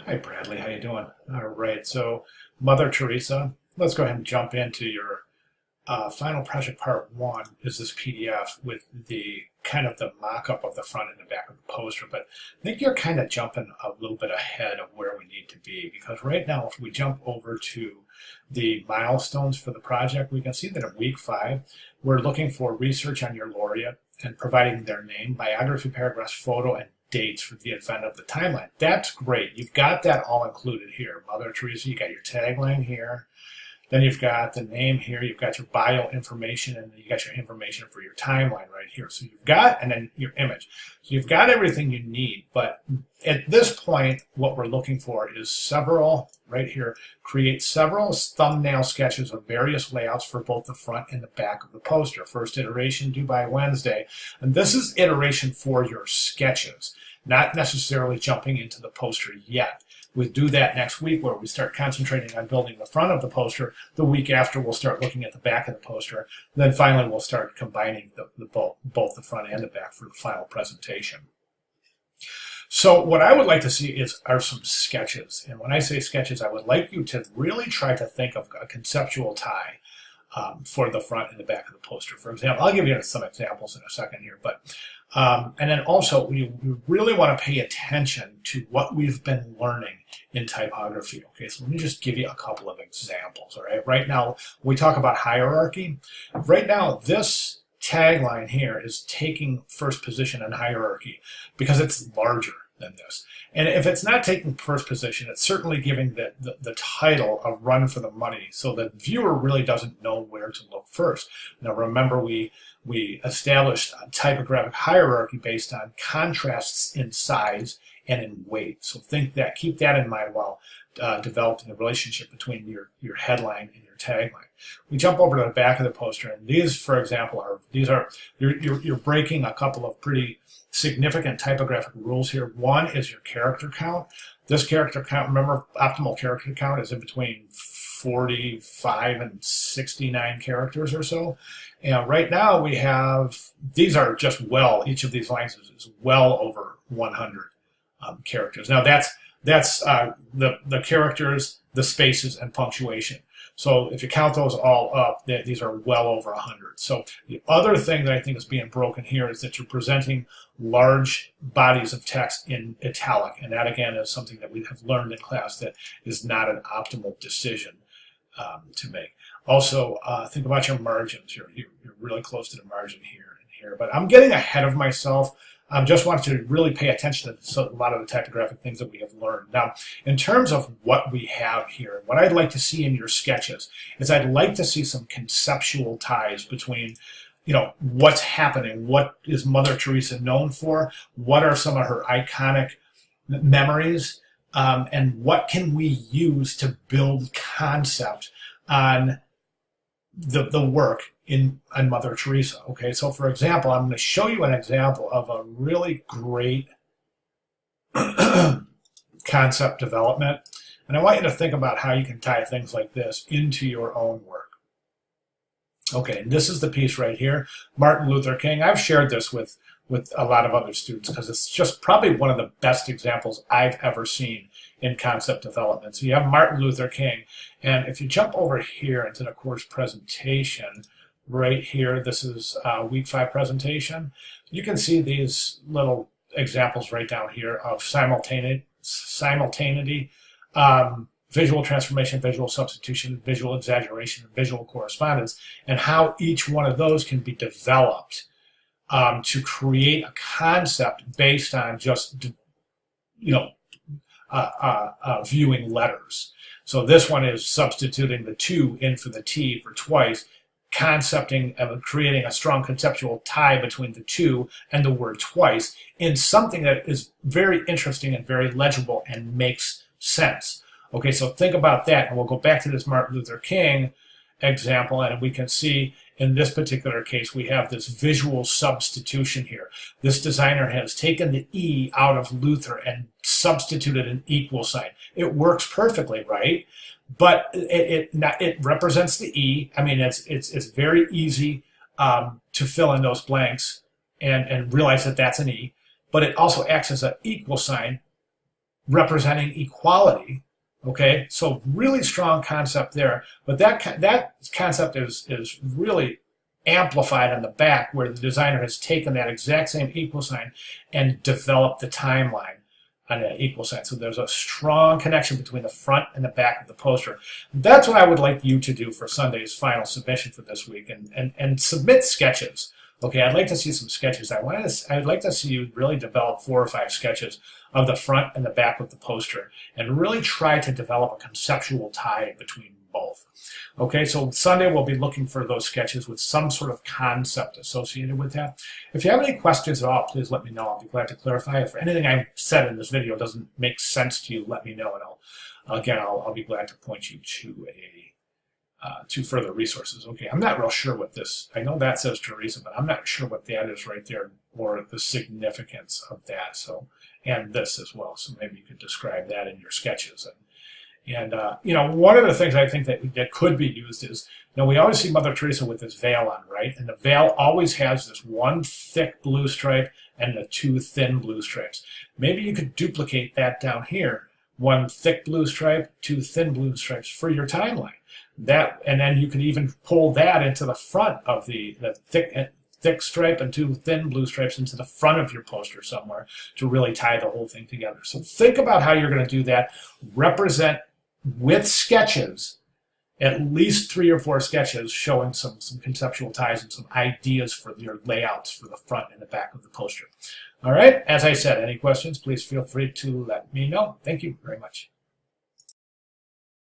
Hi, Bradley. How you doing? All right. So, Mother Teresa. Let's go ahead and jump into your final project. Part one is this PDF with the kind of the mock-up of the front and the back of the poster. But I think you're kind of jumping a little bit ahead of where we need to be, because right now, if we jump over to the milestones for the project, we can see that in week 5, we're looking for research on your laureate and providing their name, biography, paragraphs, photo, and dates for the event of the timeline. That's great. You've got that all included here. Mother Teresa, you got your tagline here. Then you've got the name here. You've got your bio information, and then you got your information for your timeline right here. So you've got, and then your image. So you've got everything you need. But at this point, what we're looking for is several, right here, create several thumbnail sketches of various layouts for both the front and the back of the poster. First iteration due by Wednesday. And this is iteration for your sketches, not necessarily jumping into the poster yet. We'll do that next week, where we start concentrating on building the front of the poster. The week after, we'll start looking at the back of the poster. Then finally, we'll start combining both the front and the back for the final presentation. So what I would like to see are some sketches. And when I say sketches, I would like you to really try to think of a conceptual tie for the front and the back of the poster. For example, I'll give you some examples in a second here, but and then also we really want to pay attention to what we've been learning in typography. Okay, so let me just give you a couple of examples. All right, right now we talk about hierarchy. Right now, this tagline here is taking first position in hierarchy because it's larger than this. And if it's not taking first position, it's certainly giving the title a run for the money, so the viewer really doesn't know where to look first. Now remember, we established a typographic hierarchy based on contrasts in size and in weight. So keep that in mind while developing the relationship between your headline and your tagline. We jump over to the back of the poster, and these, for example, you're breaking a couple of pretty significant typographic rules here. One is your character count. This character count, remember, optimal character count is in between 45 and 69 characters or so. And right now we have, these are just each of these lines is well over 100 characters. Now that's the characters, the spaces, and punctuation. So if you count those all up, these are well over 100. So the other thing that I think is being broken here is that you're presenting large bodies of text in italic. And that, again, is something that we have learned in class that is not an optimal decision to make. Also, think about your margins. You're really close to the margin here and here. But I'm getting ahead of myself. I just want to really pay attention to a lot of the typographic things that we have learned. Now, in terms of what we have here, what I'd like to see in your sketches is I'd like to see some conceptual ties between, what's happening, what is Mother Teresa known for, what are some of her iconic memories, and what can we use to build concept on the work on Mother Teresa. Okay, so for example, I'm going to show you an example of a really great concept development, and I want you to think about how you can tie things like this into your own work. Okay, and this is the piece right here, Martin Luther King. I've shared this with a lot of other students because it's just probably one of the best examples I've ever seen in concept development. So you have Martin Luther King, and if you jump over here into the course presentation, right here, this is week 5 presentation. You can see these little examples right down here of simultaneity, visual transformation, visual substitution, visual exaggeration, and visual correspondence, and how each one of those can be developed to create a concept based on just, viewing letters. So this one is substituting the 2 in for the T for twice, concepting of creating a strong conceptual tie between the 2 and the word twice in something that is very interesting and very legible and makes sense. Okay, so think about that, and we'll go back to this Martin Luther King example, and we can see in this particular case we have this visual substitution here. This designer has taken the E out of Luther and substituted an equal sign. It works perfectly, right? But it represents the E. I mean, it's very easy to fill in those blanks and realize that that's an E. But it also acts as an equal sign representing equality. Okay, so really strong concept there, but that concept is really amplified on the back, where the designer has taken that exact same equal sign and developed the timeline on an equal sign. So there's a strong connection between the front and the back of the poster. That's what I would like you to do for Sunday's final submission for this week, and submit sketches. Okay, I'd like to see some sketches. I'd like to see you really develop 4 or 5 sketches of the front and the back of the poster, and really try to develop a conceptual tie between both. Okay, so Sunday we'll be looking for those sketches with some sort of concept associated with that. If you have any questions at all, please let me know. I'll be glad to clarify. If anything I said in this video doesn't make sense to you, let me know, and I'll be glad to point you to further resources. Okay, I'm not real sure what this, I know that says Teresa, but I'm not sure what that is right there, or the significance of that. So, and this as well. So maybe you could describe that in your sketches. And you know, one of the things I think that could be used is, you know, we always see Mother Teresa with this veil on, right? And the veil always has this one thick blue stripe and the 2 thin blue stripes. Maybe you could duplicate that down here, 1 thick blue stripe, 2 thin blue stripes for your timeline. And then you could even pull that into the front of the thick stripe and 2 thin blue stripes into the front of your poster somewhere to really tie the whole thing together. So think about how you're going to do that. Represent with sketches, at least 3 or 4 sketches showing some conceptual ties and some ideas for your layouts for the front and the back of the poster. All right, as I said, any questions, please feel free to let me know. Thank you very much.